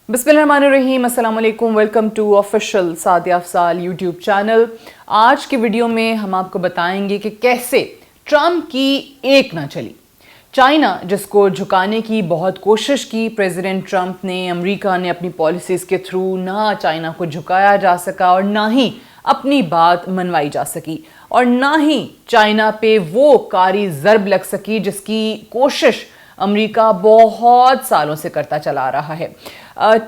बिस्मिल्लाहिर्रहमानिर्रहीम, अस्सलाम वालेकुम। Welcome to official Sadia Afsal YouTube channel. आज की वीडियो में हम आपको बताएंगे कि कैसे ट्रम्प की एक ना चली। चाइना जिसको झुकाने की बहुत कोशिश की प्रेसिडेंट ट्रम्प ने, अमेरिका ने अपनी पॉलिसीज़ के थ्रू ना चाइना को झुकाया जा सका और ना ही अपनी बात मनवाई जा सकी और ना ही चाइना पे वो कारी ज़रब लग सकी जिसकी कोशिश अमेरिका बहुत सालों से करता चला रहा है।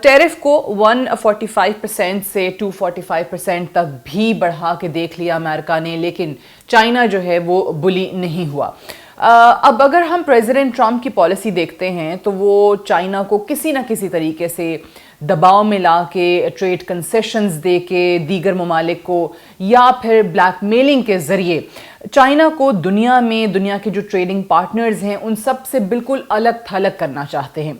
टैरिफ को 145% से 245% तक भी बढ़ा के देख लिया अमेरिका ने, लेकिन चाइना जो है वो बुली नहीं हुआ। अब अगर हम प्रेसिडेंट ट्रम्प की पॉलिसी देखते हैं तो वो चाइना को किसी ना किसी तरीके से दबाव में ला के, ट्रेड कंसेशंस दे के, दीगर ममालिक को या फिर ब्लैकमेलिंग के ज़रिए चाइना को दुनिया के जो ट्रेडिंग पार्टनर्स हैं उन सब से बिल्कुल अलग थलग करना चाहते हैं।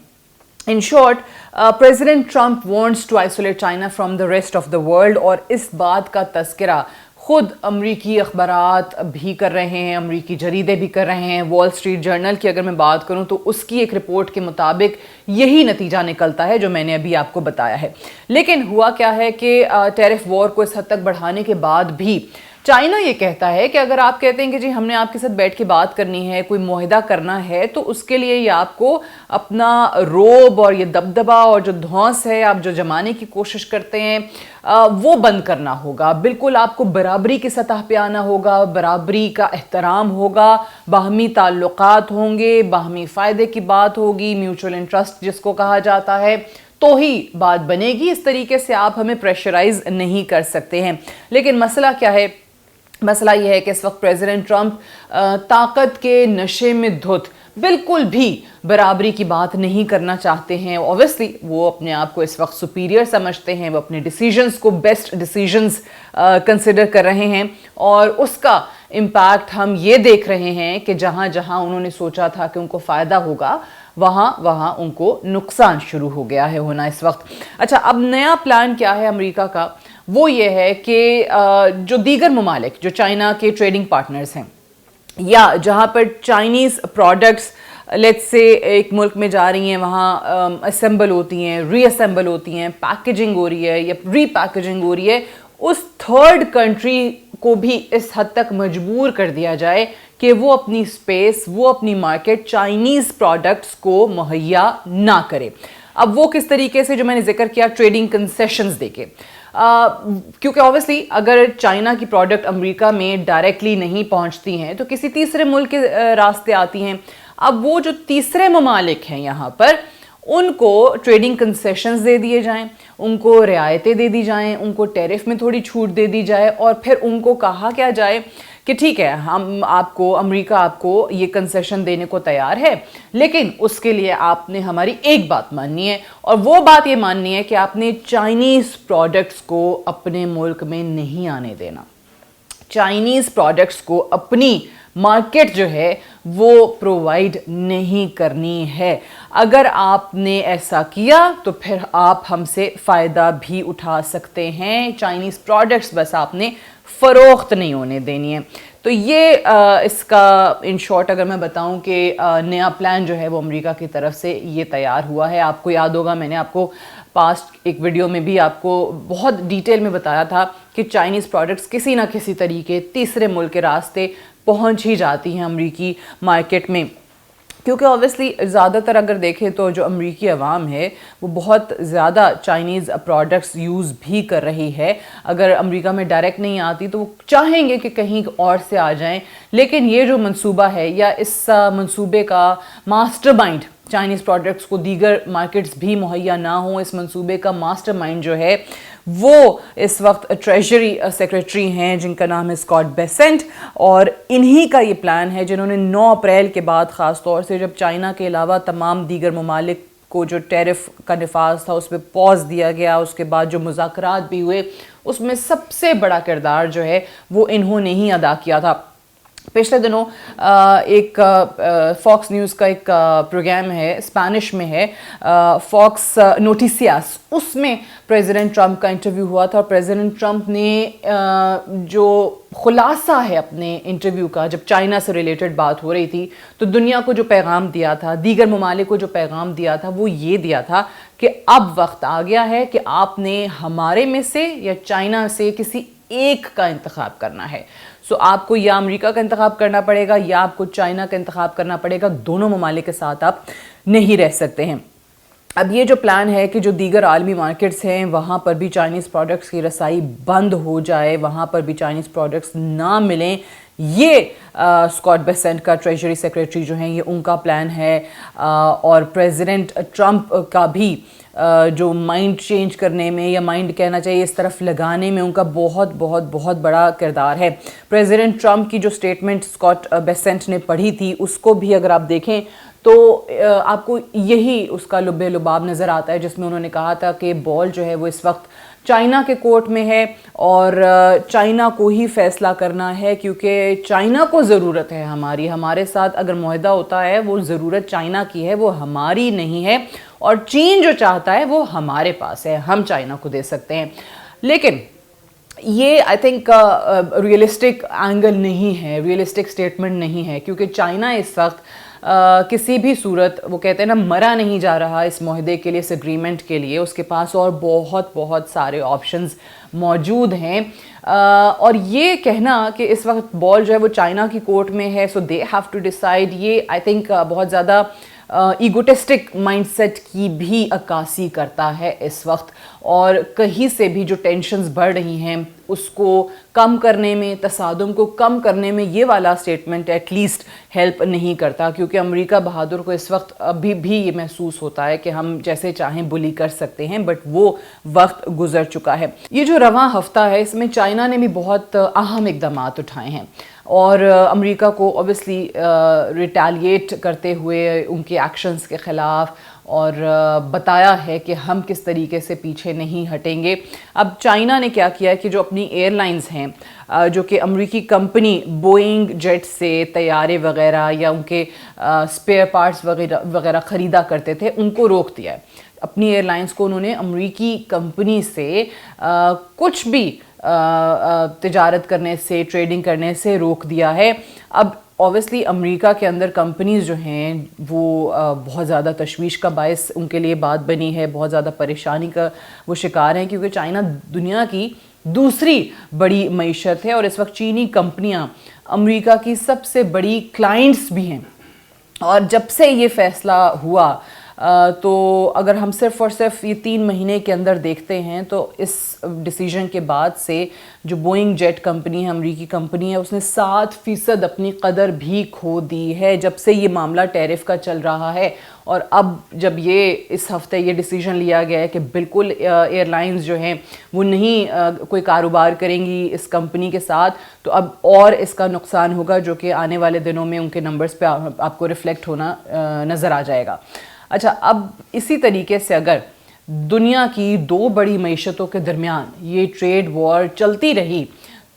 In short, president Trump wants to isolate China from the rest of the world और इस बात का तस्करा खुद अमरीकी अखबारात भी कर रहे हैं, अमरीकी जरीदे भी कर रहे हैं। वॉल स्ट्रीट जर्नल की अगर मैं बात करूं तो उसकी एक रिपोर्ट के मुताबिक यही नतीजा निकलता है जो मैंने अभी आपको बताया है। लेकिन हुआ क्या है कि टैरिफ वॉर को इस हद तक बढ़ाने के बाद भी चाइना ये कहता है कि अगर आप कहते हैं कि जी हमने आपके साथ बैठ के बात करनी है, कोई मुआहिदा करना है, तो उसके लिए ये आपको अपना रोब और ये दबदबा और जो धौंस है आप जो जमाने की कोशिश करते हैं वो बंद करना होगा। बिल्कुल आपको बराबरी की सतह पे आना होगा, बराबरी का एहतराम होगा, बाहमी ताल्लुकात होंगे, बाहमी फ़ायदे की बात होगी, म्यूचुअल इंटरेस्ट जिसको कहा जाता है, तो ही बात बनेगी। इस तरीके से आप हमें प्रेशराइज नहीं कर सकते हैं। लेकिन मसला क्या है? मसला यह है कि इस वक्त प्रेसिडेंट ट्रम्प ताकत के नशे में धुत बिल्कुल भी बराबरी की बात नहीं करना चाहते हैं। ऑब्वियसली वो अपने आप को इस वक्त सुपीरियर समझते हैं, वो अपने डिसीजंस को बेस्ट डिसीजंस कंसिडर कर रहे हैं और उसका इम्पैक्ट हम ये देख रहे हैं कि जहाँ जहाँ उन्होंने सोचा था कि उनको फ़ायदा होगा वहाँ उनको नुकसान शुरू हो गया है होना इस वक्त। अच्छा, अब नया प्लान क्या है अमेरिका का? वो ये है कि जो दीगर ममालिक जो चाइना के ट्रेडिंग पार्टनर्स हैं या जहाँ पर चाइनीज़ प्रोडक्ट्स लेट्स से एक मुल्क में जा रही हैं, वहाँ असेंबल होती हैं, रीअसेंबल होती हैं, पैकेजिंग हो रही है या रीपैकेजिंग हो रही है, उस थर्ड कंट्री को भी इस हद तक मजबूर कर दिया जाए कि वो अपनी स्पेस, वो अपनी मार्केट चाइनीज़ प्रोडक्ट्स को मुहैया ना करे। अब वो किस तरीके से, जो मैंने जिक्र किया, ट्रेडिंग कंसेशंस देके, क्योंकि ऑब्वियसली अगर चाइना की प्रोडक्ट अमेरिका में डायरेक्टली नहीं पहुंचती हैं तो किसी तीसरे मुल्क के रास्ते आती हैं। अब वो जो तीसरे ममालिक हैं यहाँ पर, उनको ट्रेडिंग कंसेशंस दे दिए जाएं, उनको रियायतें दे दी जाएं, उनको टैरिफ में थोड़ी छूट दे दी जाए और फिर उनको कहा क्या जाए कि ठीक है, हम आपको, अमेरिका आपको ये कंसेशन देने को तैयार है, लेकिन उसके लिए आपने हमारी एक बात माननी है और वो बात ये माननी है कि आपने चाइनीज़ प्रोडक्ट्स को अपने मुल्क में नहीं आने देना। चाइनीज़ प्रोडक्ट्स को अपनी मार्केट जो है वो प्रोवाइड नहीं करनी है। अगर आपने ऐसा किया तो फिर आप हमसे फ़ायदा भी उठा सकते हैं। चाइनीज़ प्रोडक्ट्स बस आपने फ़रोख्त नहीं होने देनी है। तो ये इसका इन शॉर्ट अगर मैं बताऊं कि नया प्लान जो है वो अमेरिका की तरफ से ये तैयार हुआ है। आपको याद होगा मैंने आपको पास्ट एक वीडियो में भी आपको बहुत डिटेल में बताया था कि चाइनीज़ प्रोडक्ट्स किसी ना किसी तरीके तीसरे मुल्क के रास्ते पहुंच ही जाती हैं अमेरिकी मार्केट में, क्योंकि ऑब्वियसली ज़्यादातर अगर देखें तो जो अमेरिकी अवाम है वो बहुत ज़्यादा चाइनीज़ प्रोडक्ट्स यूज़ भी कर रही है। अगर अमेरिका में डायरेक्ट नहीं आती तो वो चाहेंगे कि कहीं और से आ जाएं, लेकिन ये जो मंसूबा है या इस मंसूबे का मास्टरमाइंड, चाइनीज़ प्रोडक्ट्स को दीगर मार्केट्स भी मुहैया ना हो, इस मंसूबे का मास्टरमाइंड जो है वो इस वक्त ट्रेजरी सेक्रेटरी हैं जिनका नाम है स्कॉट बेसेंट, और इन्हीं का ये प्लान है जिन्होंने 9 अप्रैल के बाद ख़ास तौर से जब चाइना के अलावा तमाम दीगर ममालिक को जो टैरिफ का निफाज था उस पर पॉज दिया गया, उसके बाद जो मुज़ाकरात भी हुए उसमें सबसे बड़ा किरदार जो है वो इन्होंने ही अदा किया था। पिछले दिनों एक फॉक्स न्यूज़ का एक प्रोग्राम है, स्पेनिश में है, फॉक्स नोटिसियास, उसमें प्रेसिडेंट ट्रम्प का इंटरव्यू हुआ था और प्रेसिडेंट ट्रम्प ने जो खुलासा है अपने इंटरव्यू का, जब चाइना से रिलेटेड बात हो रही थी तो दुनिया को जो पैगाम दिया था, दीगर ममालिक को जो पैगाम दिया था, वो ये दिया था کہ اب وقت آ گیا ہے کہ آپ نے ہمارے میں سے یا چائنا سے کسی ایک کا انتخاب کرنا ہے. سو آپ کو یا امریکہ کا انتخاب کرنا پڑے گا یا آپ کو چائنا کا انتخاب کرنا پڑے گا. دونوں ممالک کے ساتھ آپ نہیں رہ سکتے ہیں. اب یہ جو پلان ہے کہ جو دیگر عالمی مارکیٹس ہیں وہاں پر بھی چائنیز پروڈکٹس کی رسائی بند ہو جائے, وہاں پر بھی چائنیز پروڈکٹس نہ ملیں, یہ اسکاٹ بیسنٹ کا ٹریجری سیکریٹری جو ہیں یہ ان کا پلان ہے. اور پریزیڈنٹ ٹرمپ کا بھی جو مائنڈ چینج کرنے میں یا مائنڈ کہنا چاہیے اس طرف لگانے میں ان کا بہت بہت بہت بڑا کردار ہے. پریزیڈنٹ ٹرمپ کی جو سٹیٹمنٹ اسکاٹ بیسنٹ نے پڑھی تھی اس کو بھی اگر آپ دیکھیں تو آپ کو یہی اس کا لب لباب نظر آتا ہے, جس میں انہوں نے کہا تھا کہ بال جو ہے وہ اس وقت چائنا کے کورٹ میں ہے اور چائنا کو ہی فیصلہ کرنا ہے, کیونکہ چائنا کو ضرورت ہے ہمارے ساتھ اگر معاہدہ ہوتا ہے وہ ضرورت چائنا کی ہے, وہ ہماری نہیں ہے, اور چین جو چاہتا ہے وہ ہمارے پاس ہے, ہم چائنا کو دے سکتے ہیں. لیکن یہ آئی تھنک ریئلسٹک اینگل نہیں ہے, ریئلسٹک سٹیٹمنٹ نہیں ہے, کیونکہ چائنا اس وقت کسی بھی صورت وہ کہتے ہیں نا مرا نہیں جا رہا اس معاہدے کے لیے, اس اگریمنٹ کے لیے. اس کے پاس اور بہت بہت سارے آپشنز موجود ہیں, اور یہ کہنا کہ اس وقت بال جو ہے وہ چائنا کی کورٹ میں ہے سو دے ہیو ٹو ڈیسائیڈ, یہ آئی تھنک بہت زیادہ ایگوٹسٹک مائنڈ سیٹ کی بھی عکاسی کرتا ہے اس وقت. اور کہیں سے بھی جو ٹینشنز بڑھ رہی ہیں اس کو کم کرنے میں, تصادم کو کم کرنے میں یہ والا سٹیٹمنٹ ایٹ لیسٹ ہیلپ نہیں کرتا, کیونکہ امریکہ بہادر کو اس وقت ابھی بھی یہ محسوس ہوتا ہے کہ ہم جیسے چاہیں بلی کر سکتے ہیں, بٹ وہ وقت گزر چکا ہے. یہ جو رواں ہفتہ ہے اس میں چائنا نے بھی بہت اہم اقدامات اٹھائے ہیں, اور امریکہ کو اوبیسلی ریٹیلیٹ کرتے ہوئے ان کے ایکشنز کے خلاف, اور بتایا ہے کہ ہم کس طریقے سے پیچھے نہیں ہٹیں گے. اب چائنا نے کیا کیا ہے کہ جو اپنی ایئر لائنز ہیں جو کہ امریکی کمپنی بوئنگ جیٹ سے طیارے وغیرہ یا ان کے اسپیئر پارٹس وغیرہ خریدا کرتے تھے, ان کو روک دیا ہے. اپنی ایئر لائنز کو انہوں نے امریکی کمپنی سے کچھ بھی تجارت کرنے سے, ٹریڈنگ کرنے سے روک دیا ہے. اب اوبیسلی امریکہ کے اندر کمپنیز جو ہیں وہ بہت زیادہ تشویش کا باعث ان کے لیے بات بنی ہے, بہت زیادہ پریشانی کا وہ شکار ہیں, کیونکہ چائنا دنیا کی دوسری بڑی معیشت ہے, اور اس وقت چینی کمپنیاں امریکہ کی سب سے بڑی کلائنٹس بھی ہیں. اور جب سے یہ فیصلہ ہوا تو اگر ہم صرف اور صرف یہ 3 مہینے کے اندر دیکھتے ہیں تو اس ڈیسیجن کے بعد سے جو بوئنگ جیٹ کمپنی ہے, امریکی کمپنی ہے, اس نے 7% اپنی قدر بھی کھو دی ہے جب سے یہ معاملہ ٹیرف کا چل رہا ہے. اور اب جب یہ اس ہفتے یہ ڈیسیجن لیا گیا ہے کہ بالکل ایئر لائنز جو ہیں وہ نہیں کوئی کاروبار کریں گی اس کمپنی کے ساتھ, تو اب اور اس کا نقصان ہوگا جو کہ آنے والے دنوں میں ان کے نمبرز پہ آپ کو ریفلیکٹ ہونا نظر آ جائے گا. اچھا, اب اسی طریقے سے اگر دنیا کی 2 بڑی معیشتوں کے درمیان یہ ٹریڈ وار چلتی رہی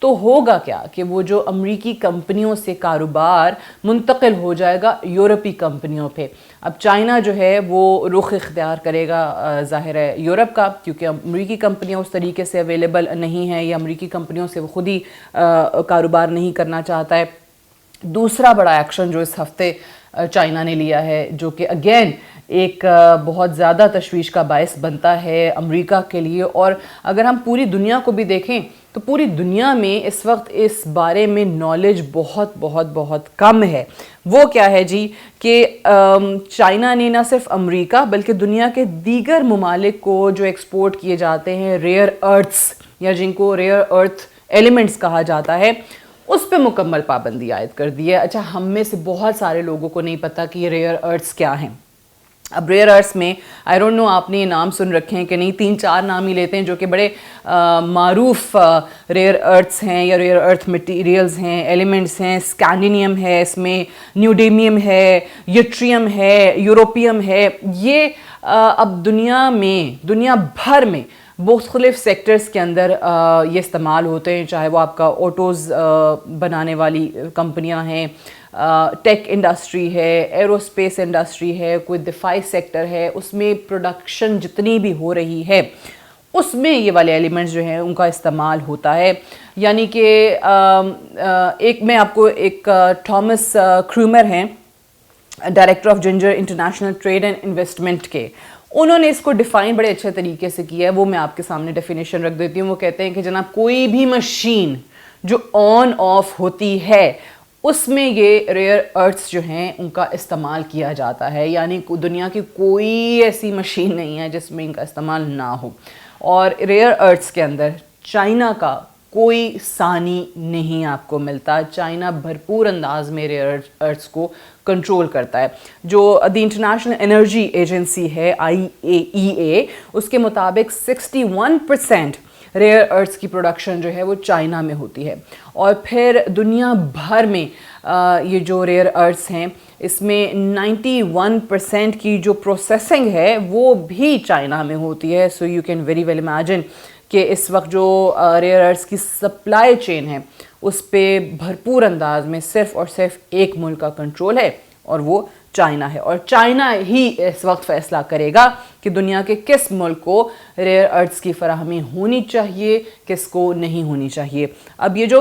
تو ہوگا کیا کہ وہ جو امریکی کمپنیوں سے کاروبار منتقل ہو جائے گا یورپی کمپنیوں پہ. اب چائنا جو ہے وہ رخ اختیار کرے گا ظاہر ہے یورپ کا, کیونکہ امریکی کمپنیاں اس طریقے سے اویلیبل نہیں ہیں, یا امریکی کمپنیوں سے وہ خود ہی کاروبار نہیں کرنا چاہتا ہے. دوسرا بڑا ایکشن جو اس ہفتے چائنا نے لیا ہے, جو کہ اگین ایک بہت زیادہ تشویش کا باعث بنتا ہے امریکہ کے لیے, اور اگر ہم پوری دنیا کو بھی دیکھیں تو پوری دنیا میں اس وقت اس بارے میں نالج بہت بہت بہت کم ہے. وہ کیا ہے جی کہ چائنا نے نہ صرف امریکہ بلکہ دنیا کے دیگر ممالک کو جو ایکسپورٹ کیے جاتے ہیں ریئر ارتھس, یا جن کو ریئر ارتھ ایلیمنٹس کہا جاتا ہے, اس پہ مکمل پابندی عائد کر دی ہے. اچھا, ہم میں سے بہت سارے لوگوں کو نہیں پتہ کہ یہ ریئر ارتھس کیا ہیں. اب ریئر ارتھس میں آئی ڈونٹ نو آپ نے یہ نام سن رکھے ہیں کہ نہیں, 3-4 نام ہی لیتے ہیں جو کہ بڑے معروف ریئر ارتھس ہیں یا ریئر ارتھ مٹیریلز ہیں, ایلیمنٹس ہیں. اسکینڈینیم ہے, اس میں نیوڈیمیم ہے, یوٹریم ہے, یوروپیم ہے. یہ اب دنیا بھر میں مختلف سیکٹرز کے اندر یہ استعمال ہوتے ہیں, چاہے وہ آپ کا آٹوز بنانے والی کمپنیاں ہیں, ٹیک انڈسٹری ہے, ایروسپیس انڈسٹری ہے, کوئی دفاعی سیکٹر ہے, اس میں پروڈکشن جتنی بھی ہو رہی ہے اس میں یہ والے ایلیمنٹس جو ہیں ان کا استعمال ہوتا ہے. یعنی کہ ایک میں آپ کو ایک تھامس کرومر ہیں, director of ginger international trade and investment کے, उन्होंने इसको डिफाइन बड़े अच्छे तरीके से किया है, वो मैं आपके सामने डेफिनेशन रख देती हूँ। वो कहते हैं कि जनाब कोई भी मशीन जो ऑन ऑफ होती है उसमें ये रेयर अर्थ्स जो हैं उनका इस्तेमाल किया जाता है, यानी दुनिया की कोई ऐसी मशीन नहीं है जिसमें इनका इस्तेमाल ना हो। और रेयर अर्थ्स के अंदर चाइना का कोई सानी नहीं आपको मिलता। चाइना भरपूर अंदाज में रेयर अर्थ्स को कंट्रोल करता है। जो द इंटरनेशनल एनर्जी एजेंसी है IAEA, उसके मुताबिक 61% रेयर अर्थ्स की प्रोडक्शन जो है वो चाइना में होती है। और फिर दुनिया भर में ये जो रेयर अर्थ्स हैं इसमें 91% की जो प्रोसेसिंग है वो भी चाइना में होती है। So you can very well imagine कि इस वक्त जो रेयर अर्थ्स की सप्लाई चेन है उस पे भरपूर अंदाज में सिर्फ और सिर्फ एक मुल्क का कंट्रोल है और वो चाइना है। और चाइना ही इस वक्त फैसला करेगा कि दुनिया के किस मुल्क को रेयर अर्थ्स की फराहमी होनी चाहिए, किसको नहीं होनी चाहिए। अब ये जो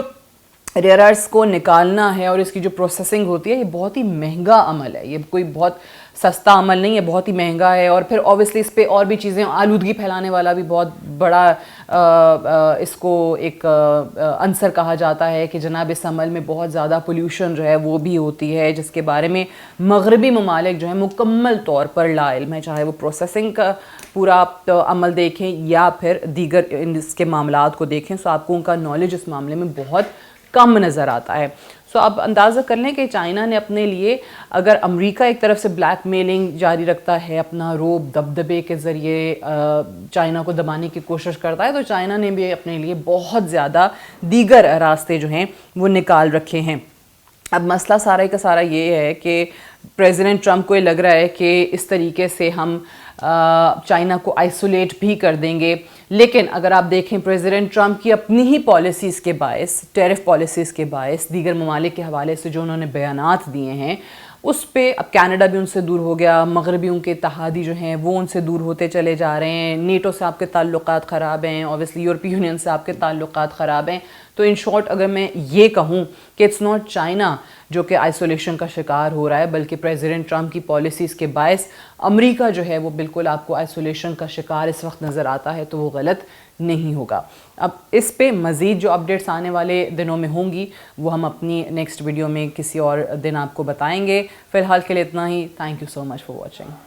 रेयर अर्थ्स को निकालना है और इसकी जो प्रोसेसिंग होती है ये बहुत ही महंगा अमल है, ये कोई बहुत सस्ता अमल नहीं है, बहुत ही महंगा है। और फिर ऑब्वियसली इस पे और भी चीज़ें, आलूदगी फैलाने वाला भी बहुत बड़ा इसको एक अंसर कहा जाता है कि जनाब इस अमल में बहुत ज़्यादा पोल्यूशन जो है वो भी होती है, जिसके बारे में मगरबी ममालिक जो है मुकम्मल तौर पर लाइल्म है, चाहे वो प्रोसेसिंग का पूरा अमल देखें या फिर दीगर इसके मामलात को देखें। सो आपको उनका नॉलेज इस मामले में बहुत कम नज़र आता है। सो अब अंदाज़ा कर लें कि चाइना ने अपने लिए, अगर अमेरिका एक तरफ से ब्लैक मेलिंग जारी रखता है, अपना रोब दबदबे के ज़रिए चाइना को दबाने की कोशिश करता है, तो चाइना ने भी अपने लिए बहुत ज़्यादा दीगर रास्ते जो हैं वो निकाल रखे हैं। अब मसला सारा का सारा ये है कि प्रेसिडेंट ट्रंप को ये लग रहा है कि इस तरीके से हम चाइना को आइसोलेट भी कर देंगे, लेकिन अगर आप देखें प्रेसिडेंट ट्रंप की अपनी ही पॉलिसीज़ के बायस, टैरिफ पॉलिसीज़ के बायस, दीगर ममालिक के हवाले से जो उन्होंने बयानात दिए हैं उस पे अब कनाडा भी उनसे दूर हो गया, मगरबी उनके इत्तेहादी जो हैं वो उनसे दूर होते चले जा रहे हैं, नेटो से आपके ताल्लुकात ख़राब हैं, ऑब्वियसली यूरोपीय यूनियन से आपके ताल्लुकात ख़राब हैं। तो इन शॉर्ट अगर मैं ये कहूँ कि इट्स नॉट चाइना जो कि आइसोलेशन का शिकार हो रहा है, बल्कि प्रेसिडेंट ट्रंप की पॉलिसीज़ के बायस अमेरिका जो है वो बिल्कुल आपको आइसोलेशन का शिकार इस वक्त नज़र आता है, तो वो गलत नहीं होगा। अब इस पे मज़ीद जो अपडेट्स आने वाले दिनों में होंगी वो हम अपनी नेक्स्ट वीडियो में किसी और दिन आपको बताएंगे। फ़िलहाल के लिए इतना ही। Thank you so much for watching.